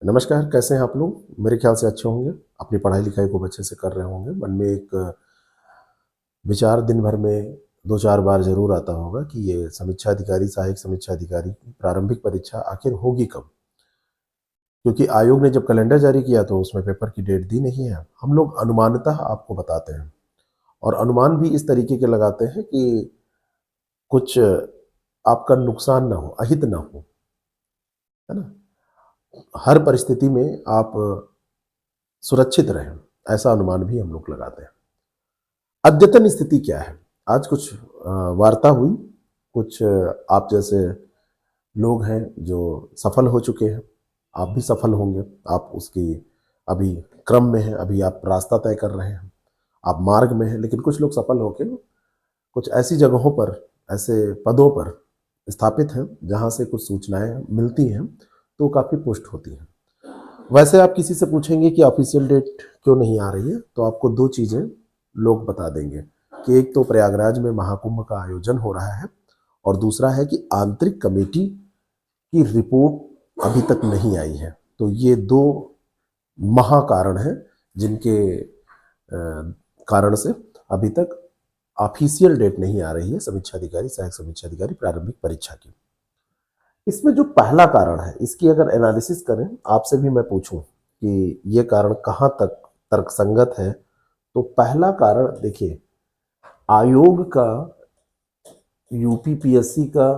नमस्कार, कैसे हैं आप लोग? मेरे ख्याल से अच्छे होंगे, अपनी पढ़ाई लिखाई खूब अच्छे से कर रहे होंगे। मन में एक विचार दिन भर में 2-4 बार ज़रूर आता होगा कि ये समीक्षा अधिकारी, सहायक समीक्षा अधिकारी की प्रारंभिक परीक्षा आखिर होगी कब? क्योंकि आयोग ने जब कैलेंडर जारी किया तो उसमें पेपर की डेट दी नहीं है। हम लोग अनुमानतः आपको बताते हैं और अनुमान भी इस तरीके के लगाते हैं कि कुछ आपका नुकसान ना हो, अहित ना हो, है ना? हर परिस्थिति में आप सुरक्षित रहें, ऐसा अनुमान भी हम लोग लगाते हैं। अद्यतन स्थिति क्या है? आज कुछ वार्ता हुई, कुछ आप जैसे लोग हैं जो सफल हो चुके हैं, आप भी सफल होंगे, आप उसकी अभी क्रम में हैं, अभी आप रास्ता तय कर रहे हैं, आप मार्ग में हैं, लेकिन कुछ लोग सफल होके कुछ ऐसी जगहों पर, ऐसे पदों पर स्थापित हैं, जहाँ से कुछ सूचनाएँ मिलती हैं, तो काफ़ी पुष्ट होती हैं। वैसे आप किसी से पूछेंगे कि ऑफिशियल डेट क्यों नहीं आ रही है, तो आपको 2 चीज़ें लोग बता देंगे कि एक तो प्रयागराज में महाकुंभ का आयोजन हो रहा है और दूसरा है कि आंतरिक कमेटी की रिपोर्ट अभी तक नहीं आई है। तो ये 2 महाकारण हैं जिनके कारण से अभी तक ऑफिशियल डेट नहीं आ रही है समीक्षा अधिकारी, सहायक समीक्षा अधिकारी प्रारंभिक परीक्षा की। इसमें जो पहला कारण है, इसकी अगर एनालिसिस करें, आपसे भी मैं पूछूं कि ये कारण कहाँ तक तर्कसंगत है, तो पहला कारण देखिए, आयोग का, यूपीपीएससी का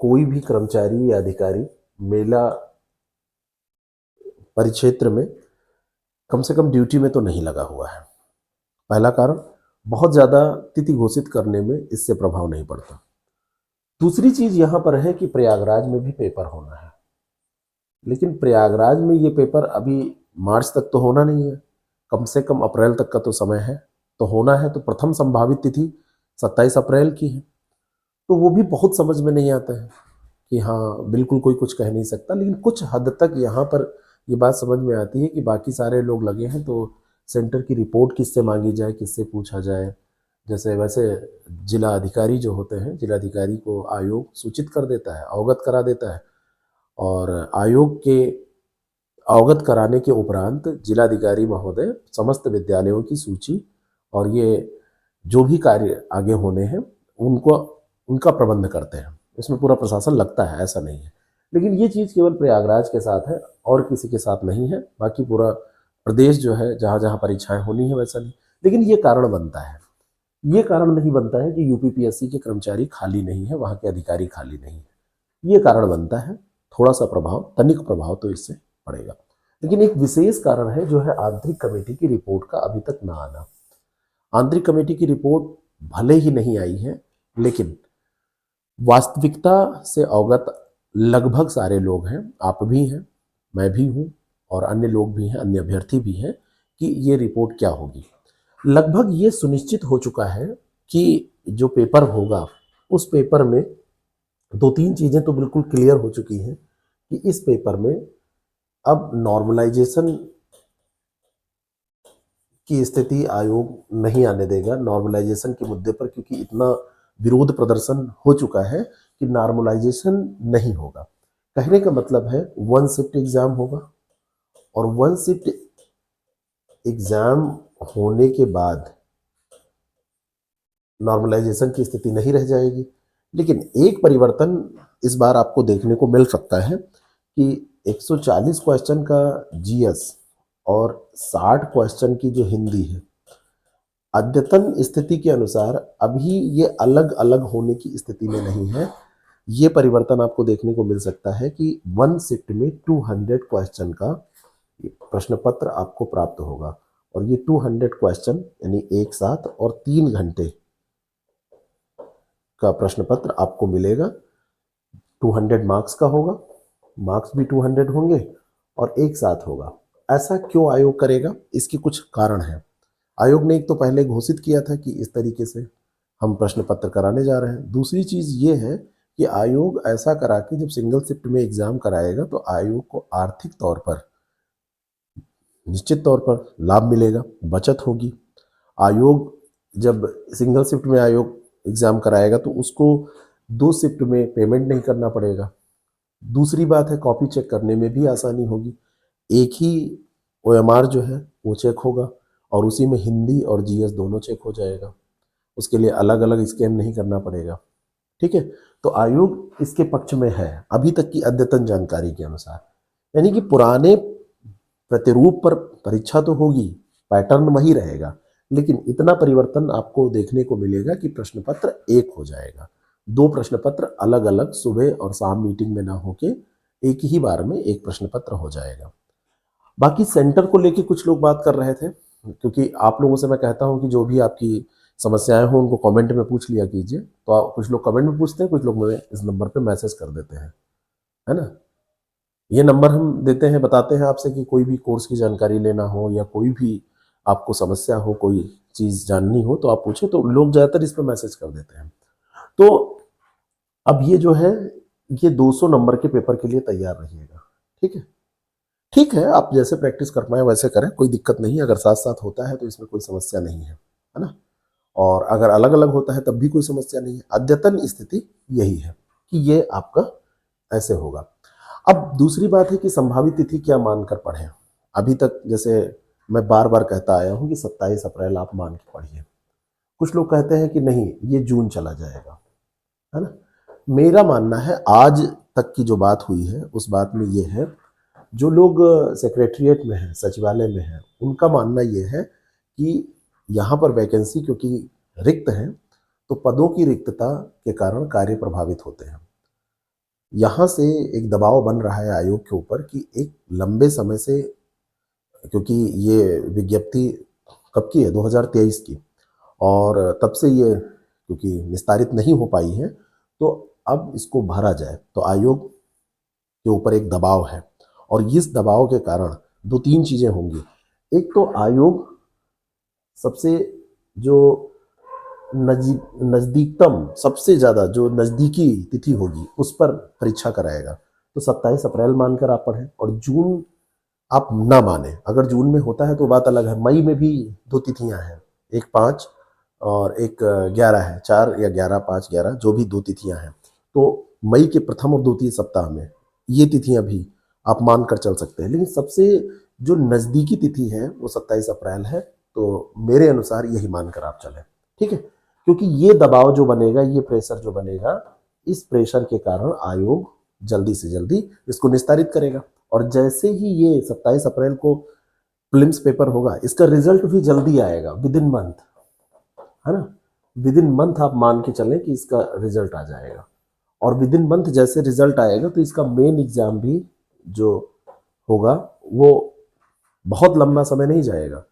कोई भी कर्मचारी या अधिकारी मेला परिक्षेत्र में कम से कम ड्यूटी में तो नहीं लगा हुआ है। पहला कारण, बहुत ज़्यादा तिथि घोषित करने में इससे प्रभाव नहीं पड़ता। दूसरी चीज़ यहाँ पर है कि प्रयागराज में भी पेपर होना है, लेकिन प्रयागराज में ये पेपर अभी मार्च तक तो होना नहीं है, कम से कम अप्रैल तक का तो समय है। तो होना है तो प्रथम संभावित तिथि 27 अप्रैल की है। तो वो भी बहुत समझ में नहीं आता है कि हाँ, बिल्कुल कोई कुछ कह नहीं सकता, लेकिन कुछ हद तक यहाँ पर ये बात समझ में आती है कि बाकी सारे लोग लगे हैं, तो सेंटर की रिपोर्ट किससे मांगी जाए, किससे पूछा जाए। जैसे वैसे जिला अधिकारी जो होते हैं, जिला अधिकारी को आयोग सूचित कर देता है, अवगत करा देता है, और आयोग के अवगत कराने के उपरांत जिलाधिकारी महोदय समस्त विद्यालयों की सूची और ये जो भी कार्य आगे होने हैं उनको उनका प्रबंध करते हैं। इसमें पूरा प्रशासन लगता है, ऐसा नहीं है। लेकिन ये चीज़ केवल प्रयागराज के साथ है और किसी के साथ नहीं है। बाकी पूरा प्रदेश जो है, जहाँ जहाँ परीक्षाएं होनी है वैसा नहीं। लेकिन ये कारण बनता है, ये कारण नहीं बनता है कि यूपीपीएससी के कर्मचारी खाली नहीं है, वहाँ के अधिकारी खाली नहीं है। ये कारण बनता है, थोड़ा सा प्रभाव, तनिक प्रभाव तो इससे पड़ेगा। लेकिन एक विशेष कारण है जो है आंतरिक कमेटी की रिपोर्ट का अभी तक ना आना। आंतरिक कमेटी की रिपोर्ट भले ही नहीं आई है, लेकिन वास्तविकता से अवगत लगभग सारे लोग हैं, आप भी हैं, मैं भी हूँ और अन्य लोग भी हैं, अन्य अभ्यर्थी भी हैं, कि ये रिपोर्ट क्या होगी। लगभग ये सुनिश्चित हो चुका है कि जो पेपर होगा, उस पेपर में 2-3 चीज़ें तो बिल्कुल क्लियर हो चुकी हैं कि इस पेपर में अब नॉर्मलाइजेशन की स्थिति आयोग नहीं आने देगा, नॉर्मलाइजेशन के मुद्दे पर, क्योंकि इतना विरोध प्रदर्शन हो चुका है कि नॉर्मलाइजेशन नहीं होगा। कहने का मतलब है 1 शिफ्ट एग्जाम होगा और 1 शिफ्ट एग्जाम होने के बाद नॉर्मलाइजेशन की स्थिति नहीं रह जाएगी। लेकिन एक परिवर्तन इस बार आपको देखने को मिल सकता है कि 140 क्वेश्चन का जीएस और 60 क्वेश्चन की जो हिंदी है, अद्यतन स्थिति के अनुसार अभी ये अलग अलग होने की स्थिति में नहीं है। ये परिवर्तन आपको देखने को मिल सकता है कि 1 शिफ्ट में 200 क्वेश्चन का प्रश्न पत्र आपको प्राप्त होगा और ये 200 क्वेश्चन यानी एक साथ और 3 घंटे का प्रश्न पत्र आपको मिलेगा। 200 मार्क्स का होगा, मार्क्स भी 200 होंगे और एक साथ होगा। ऐसा क्यों आयोग करेगा? इसके कुछ कारण हैं। आयोग ने एक तो पहले घोषित किया था कि इस तरीके से हम प्रश्न पत्र कराने जा रहे हैं। दूसरी चीज़ ये है कि आयोग ऐसा करा के जब सिंगल शिफ्ट में एग्ज़ाम कराएगा तो आयोग को आर्थिक तौर पर निश्चित तौर पर लाभ मिलेगा, बचत होगी। आयोग जब सिंगल शिफ्ट में आयोग एग्ज़ाम कराएगा तो उसको 2 शिफ्ट में पेमेंट नहीं करना पड़ेगा। दूसरी बात है, कॉपी चेक करने में भी आसानी होगी। एक ही OMR जो है वो चेक होगा और उसी में हिंदी और GS दोनों चेक हो जाएगा। उसके लिए अलग अलग स्कैन नहीं करना पड़ेगा। ठीक है, तो आयोग इसके पक्ष में है अभी तक की अद्यतन जानकारी के अनुसार। यानी कि पुराने प्रतिरूप पर परीक्षा तो होगी, पैटर्न वही रहेगा, लेकिन इतना परिवर्तन आपको देखने को मिलेगा कि प्रश्न पत्र एक हो जाएगा। 2 प्रश्न पत्र अलग अलग सुबह और शाम मीटिंग में ना होके एक ही बार में एक प्रश्न पत्र हो जाएगा। बाकी सेंटर को लेके कुछ लोग बात कर रहे थे, क्योंकि आप लोगों से मैं कहता हूं कि जो भी आपकी समस्याएं हो उनको कमेंट में पूछ लिया कीजिए। तो कुछ लोग कमेंट में पूछते हैं, कुछ लोग मुझे इस नंबर पे मैसेज कर देते हैं, है ना। ये नंबर हम देते हैं, बताते हैं आपसे कि कोई भी कोर्स की जानकारी लेना हो या कोई भी आपको समस्या हो, कोई चीज़ जाननी हो तो आप पूछें, तो लोग ज़्यादातर इस पर मैसेज कर देते हैं। तो अब ये जो है ये 200 नंबर के पेपर के लिए तैयार रहिएगा। ठीक है, ठीक है, आप जैसे प्रैक्टिस कर पाए वैसे करें, कोई दिक्कत नहीं है। अगर साथ साथ होता है तो इसमें कोई समस्या नहीं है ना। और अगर अलग अलग होता है तब भी कोई समस्या नहीं है। अद्यतन स्थिति यही है कि ये आपका ऐसे होगा। अब दूसरी बात है कि संभावित तिथि क्या मानकर पढ़ें। अभी तक जैसे मैं बार बार कहता आया हूं कि 27 अप्रैल आप मान के पढ़िए। कुछ लोग कहते हैं कि नहीं ये जून चला जाएगा, है ना। मेरा मानना है आज तक की जो बात हुई है उस बात में ये है, जो लोग सेक्रेटरिएट में हैं, सचिवालय में हैं, उनका मानना ये है कि यहाँ पर वैकेंसी क्योंकि रिक्त है तो पदों की रिक्तता के कारण कार्य प्रभावित होते हैं। यहाँ से एक दबाव बन रहा है आयोग के ऊपर कि एक लंबे समय से, क्योंकि ये विज्ञप्ति कब की है 2023 की, और तब से ये क्योंकि निस्तारित नहीं हो पाई है तो अब इसको भरा जाए, तो आयोग के ऊपर एक दबाव है। और इस दबाव के कारण 2-3 चीज़ें होंगी। एक तो आयोग सबसे जो नज़दीकतम, सबसे ज़्यादा जो नज़दीकी तिथि होगी उस पर परीक्षा कराएगा। तो 27 अप्रैल मानकर आप पढ़ें, और जून आप ना माने। अगर जून में होता है तो बात अलग है। मई में भी 2 तिथियां हैं, एक 5 और एक 11 है, 4 या 11, 5, 11 जो भी 2 तिथियां हैं। तो मई के प्रथम और द्वितीय सप्ताह में ये तिथियां भी आप मानकर चल सकते हैं। लेकिन सबसे जो नज़दीकी तिथि है वो 27 अप्रैल है, तो मेरे अनुसार यही मानकर आप चलें। ठीक है, क्योंकि ये दबाव जो बनेगा, ये प्रेशर जो बनेगा, इस प्रेशर के कारण आयोग जल्दी से जल्दी इसको निस्तारित करेगा। और जैसे ही ये 27 अप्रैल को प्रीलिम्स पेपर होगा, इसका रिजल्ट भी जल्दी आएगा, विद इन मंथ, है ना। विद इन मंथ आप मान के चलें कि इसका रिजल्ट आ जाएगा। और विद इन मंथ जैसे रिजल्ट आएगा तो इसका मेन एग्जाम भी जो होगा वो बहुत लंबा समय नहीं जाएगा।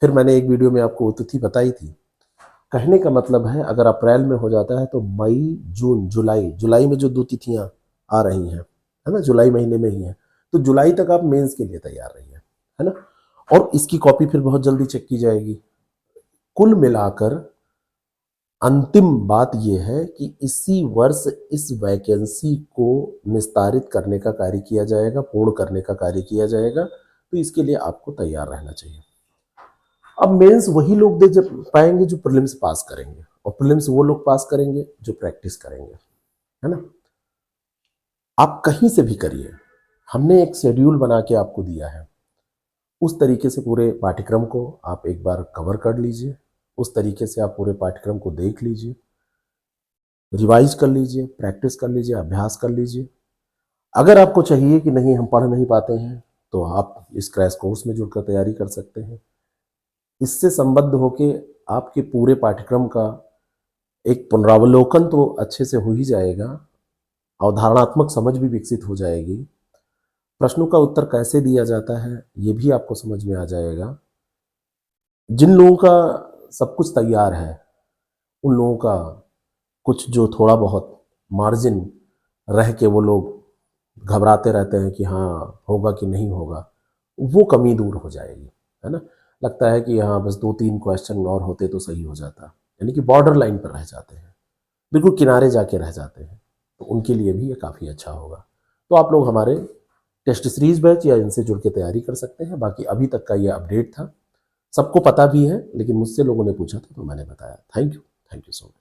फिर मैंने एक वीडियो में आपको वो तिथि बताई थी। कहने का मतलब है अगर अप्रैल में हो जाता है तो मई, जून, जुलाई में जो 2 तिथियां आ रही हैं, है ना, जुलाई महीने में ही है, तो जुलाई तक आप मेंस के लिए तैयार रहिए, है ना। और इसकी कॉपी फिर बहुत जल्दी चेक की जाएगी। कुल मिलाकर अंतिम बात यह है कि इसी वर्ष इस वैकेंसी को निस्तारित करने का कार्य किया जाएगा, पूर्ण करने का कार्य किया जाएगा। तो इसके लिए आपको तैयार रहना चाहिए। अब मेंस वही लोग दे जब पाएंगे जो प्रीलिम्स पास करेंगे, और प्रीलिम्स वो लोग पास करेंगे जो प्रैक्टिस करेंगे, है ना। आप कहीं से भी करिए, हमने एक शेड्यूल बना के आपको दिया है। उस तरीके से पूरे पाठ्यक्रम को आप एक बार कवर कर लीजिए, उस तरीके से आप पूरे पाठ्यक्रम को देख लीजिए, रिवाइज कर लीजिए, प्रैक्टिस कर लीजिए, अभ्यास कर लीजिए। अगर आपको चाहिए कि नहीं हम पढ़ नहीं पाते हैं तो आप इस क्रैश कोर्स में जुड़कर तैयारी कर सकते हैं। इससे संबद्ध होके आपके पूरे पाठ्यक्रम का एक पुनरावलोकन तो अच्छे से हो ही जाएगा, अवधारणात्मक समझ भी विकसित हो जाएगी, प्रश्नों का उत्तर कैसे दिया जाता है ये भी आपको समझ में आ जाएगा। जिन लोगों का सब कुछ तैयार है उन लोगों का कुछ जो थोड़ा बहुत मार्जिन रह के वो लोग घबराते रहते हैं कि हाँ होगा कि नहीं होगा, वो कमी दूर हो जाएगी, है ना। लगता है कि हाँ बस 2-3 क्वेश्चन और होते तो सही हो जाता, यानी कि बॉर्डर लाइन पर रह जाते हैं, बिल्कुल किनारे जाके रह जाते हैं, तो उनके लिए भी ये काफ़ी अच्छा होगा। तो आप लोग हमारे टेस्ट सीरीज बैच या इनसे जुड़ के तैयारी कर सकते हैं। बाकी अभी तक का ये अपडेट था, सबको पता भी है, लेकिन मुझसे लोगों ने पूछा था तो मैंने बताया। Thank you so much.